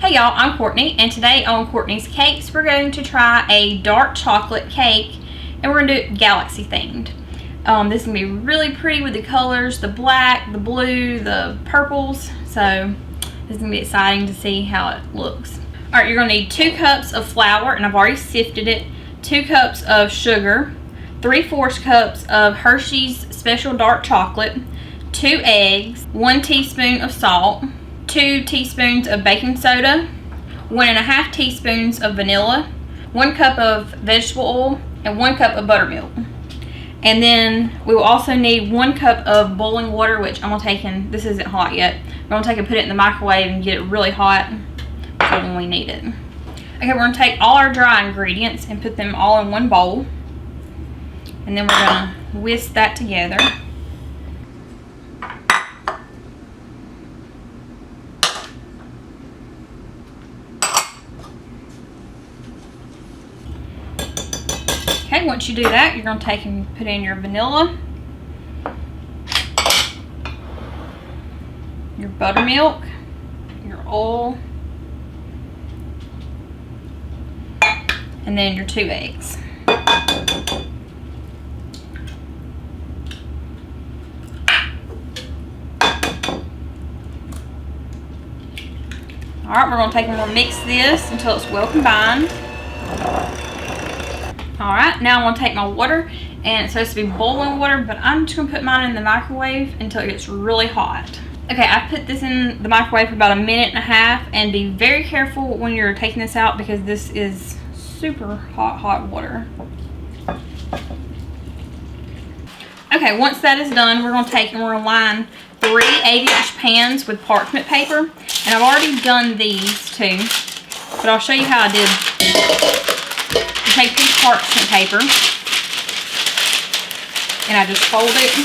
Hey y'all, I'm Courtney, and today on Courtney's Cakes we're going to try a dark chocolate cake, and we're going to do it galaxy themed. This is going to be really pretty with the colors, the black, the blue, the purples, so this is going to be exciting to see how it looks. Alright, you're going to need 2 cups of flour, and I've already sifted it, 2 cups of sugar, 3/4 cups of Hershey's Special Dark Chocolate, 2 eggs, 1 teaspoon of salt, 2 teaspoons of baking soda, 1.5 teaspoons of vanilla, 1 cup of vegetable oil, and 1 cup of buttermilk. And then we will also need 1 cup of boiling water, which I'm going to take in, this isn't hot yet, we're going to take and put it in the microwave and get it really hot for when we need it. Okay, we're going to take all our dry ingredients and put them all in one bowl. And then we're going to whisk that together. Okay, once you do that, you're going to take and put in your vanilla, your buttermilk, your oil, and then your 2 eggs. Alright, we're going to take and we'll mix this until it's well combined. Alright, now I'm going to take my water, and it's supposed to be boiling water, but I'm just going to put mine in the microwave until it gets really hot. Okay, I put this in the microwave for about 1.5 minutes, and be very careful when you're taking this out because this is super hot water. Okay, once that is done, we're going to take and we're going to line 3 8-inch pans with parchment paper, and I've already done these too, but I'll show you how I did. I take this parchment paper and I just fold it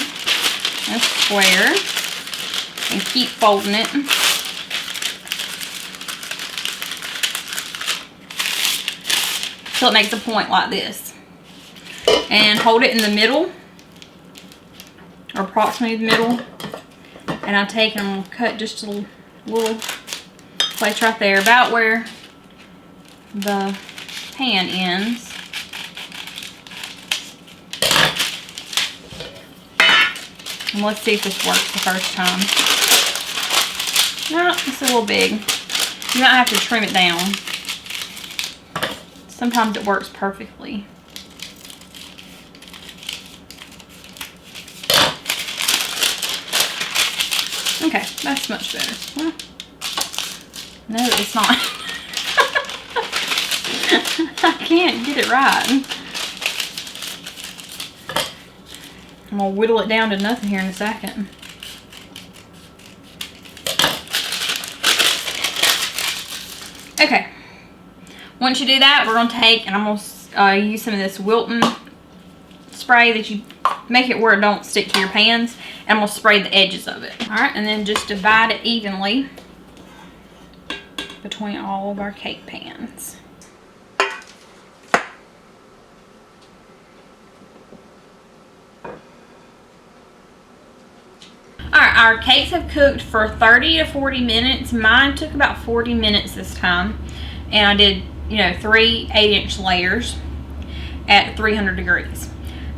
in a square and keep folding it till it makes a point like this, and hold it in the middle or approximately the middle, and I take and cut just a little place right there about where the pan ends. And let's see if this works the first time. No, it's a little big. You might have to trim it down. Sometimes it works perfectly. Okay, that's much better. Well, no, it's not. I can't get it right. I'm going to whittle it down to nothing here in a second. Okay. Once you do that, we're going to take, and I'm going to use some of this Wilton spray that you make it where it don't stick to your pans. And I'm going to spray the edges of it. Alright, and then just divide it evenly between all of our cake pans. Alright, our cakes have cooked for 30 to 40 minutes. Mine took about 40 minutes this time. And I did, 3 8-inch layers at 300 degrees.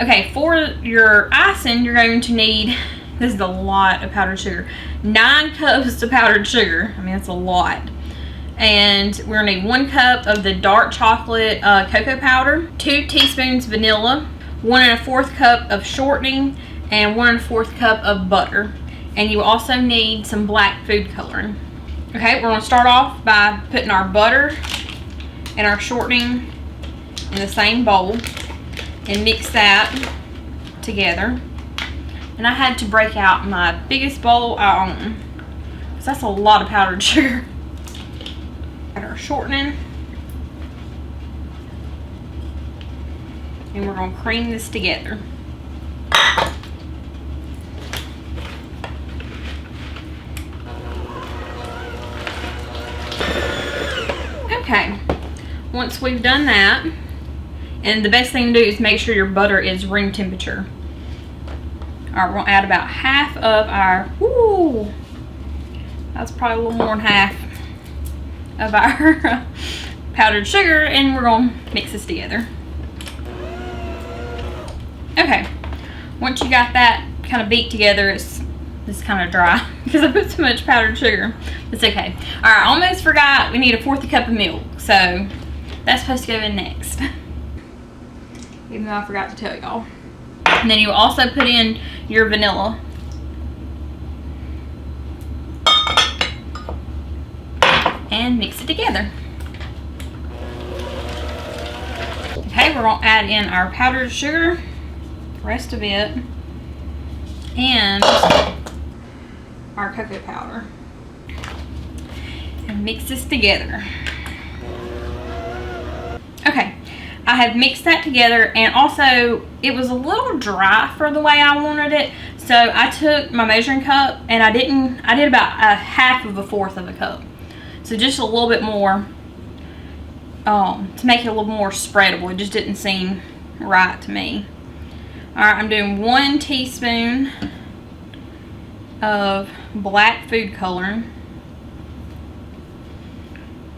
Okay, for your icing, you're going to need, this is a lot of powdered sugar, 9 cups of powdered sugar. I mean, that's a lot. And we're going to need 1 cup of the dark chocolate cocoa powder, 2 teaspoons vanilla, 1.25 cup of shortening, and 1.25 cup of butter. And you also need some black food coloring. Okay, we're going to start off by putting our butter and our shortening in the same bowl and mix that together. And I had to break out my biggest bowl I own, because that's a lot of powdered sugar. Add our shortening. And we're going to cream this together. Okay, once we've done that, and the best thing to do is make sure your butter is room temperature. Alright, we're going to add about half of our, that's probably a little more than half of our powdered sugar, and we're gonna mix this together. Okay, once you got that kind of beat together, it's kind of dry because I put so much powdered sugar. It's okay. All right, almost forgot, we need 1/4 cup of milk, so that's supposed to go in next. Even though I forgot to tell y'all. And then you also put in your vanilla. And mix it together. Okay, we're gonna add in our powdered sugar, the rest of it, and our cocoa powder. And mix this together. Okay, I have mixed that together, and also it was a little dry for the way I wanted it. So I took my measuring cup and I did about 1/2 of a cup. So just a little bit more to make it a little more spreadable. It just didn't seem right to me. Alright, I'm doing 1 teaspoon of black food coloring.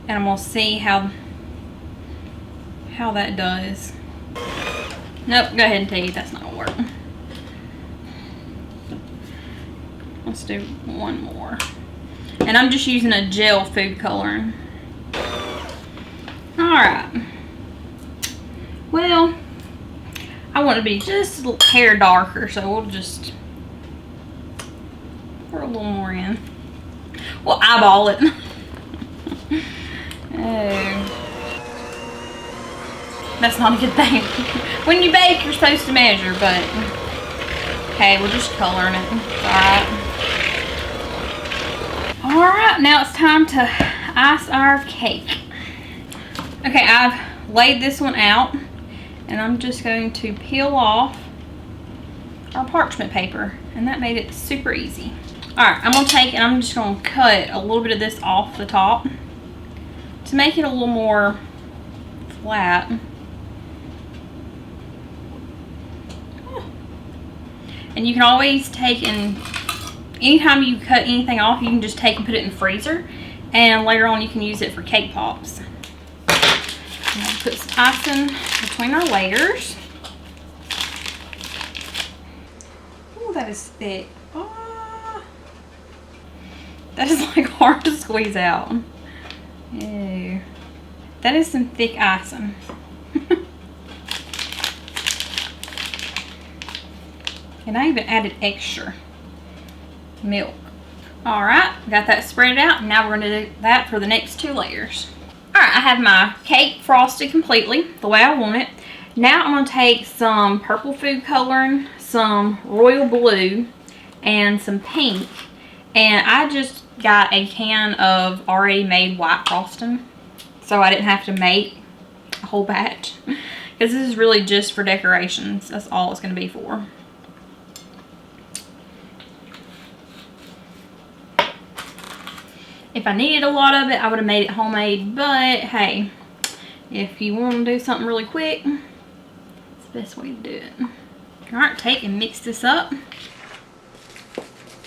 And I'm going to see how that does. Nope, go ahead and tell you that's not going to work. Let's do 1 more. And I'm just using a gel food coloring. Alright. Well, I want it to be just a hair darker, so we'll just pour a little more in. We'll eyeball it. Oh. That's not a good thing. When you bake, you're supposed to measure, but okay, we're just coloring it. Alright. Alright, now it's time to ice our cake. Okay, I've laid this one out, and I'm just going to peel off our parchment paper, and that made it super easy. Alright, I'm going to take and I'm just going to cut a little bit of this off the top to make it a little more flat. And you can always take and anytime you cut anything off, you can just take and put it in the freezer, and later on you can use it for cake pops. I'm going to put some icing between our layers. Oh, that is thick. Oh, that is like hard to squeeze out. Ew. That is some thick icing. And I even added extra milk. Alright, got that spread out. Now we're going to do that for the next 2 layers. Alright, I have my cake frosted completely the way I want it. Now I'm going to take some purple food coloring, some royal blue, and some pink. And I just got a can of already made white frosting, so I didn't have to make a whole batch. Because this is really just for decorations. That's all it's going to be for. If I needed a lot of it, I would have made it homemade, but hey, if you want to do something really quick, it's the best way to do it. Alright, take and mix this up.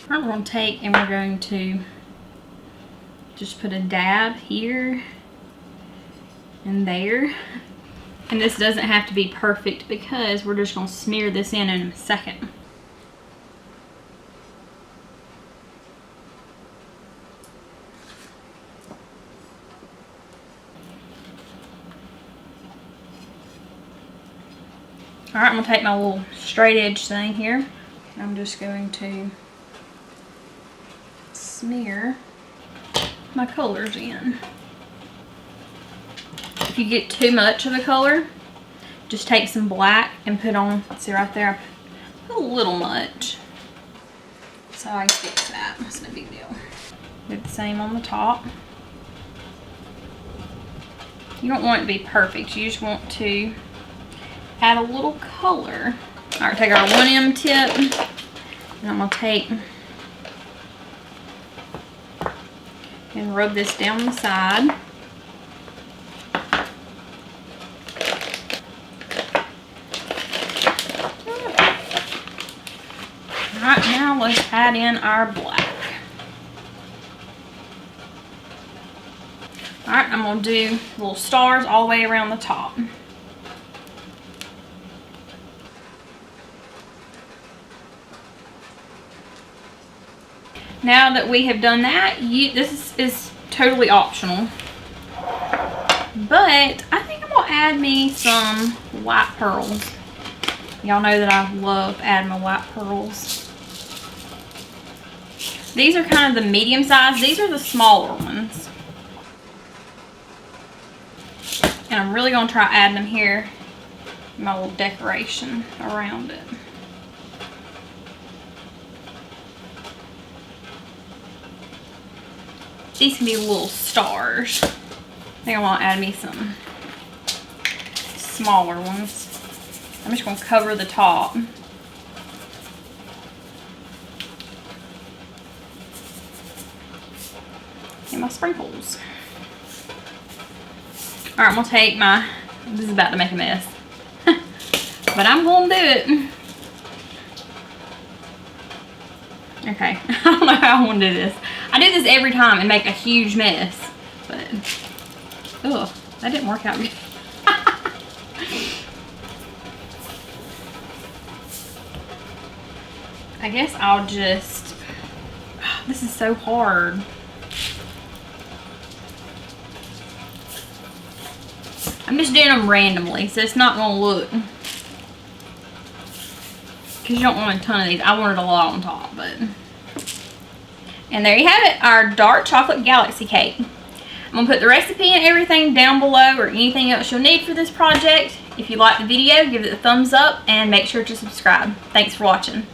Alright, we're going to take and we're going to just put a dab here and there. And this doesn't have to be perfect because we're just going to smear this in a second. Alright, I'm going to take my little straight edge thing here, and I'm just going to smear my colors in. If you get too much of the color, just take some black and put on, see right there, I put a little much. So I can fix that, it's no big deal. Do the same on the top. You don't want it to be perfect, you just want to add a little color. Alright, take our 1M tip, and I'm going to take and rub this down the side. Alright, now let's add in our black. Alright, I'm going to do little stars all the way around the top. Now that we have done that, this is totally optional. But I think I'm going to add me some white pearls. Y'all know that I love adding my white pearls. These are kind of the medium size. These are the smaller ones. And I'm really going to try adding them here. My little decoration around it. These can be little stars. I think I want to add me some smaller ones. I'm just going to cover the top. And my sprinkles. Alright, I'm going to take my... This is about to make a mess. But I'm going to do it. Okay, I don't know how I want to do this. I do this every time and make a huge mess. But, ugh, that didn't work out good. I guess I'll just... This is so hard. I'm just doing them randomly, so it's not going to look... Because you don't want a ton of these. I wanted a lot on top, but... And there you have it, our dark chocolate galaxy cake. I'm going to put the recipe and everything down below, or anything else you'll need for this project. If you liked the video, give it a thumbs up and make sure to subscribe. Thanks for watching.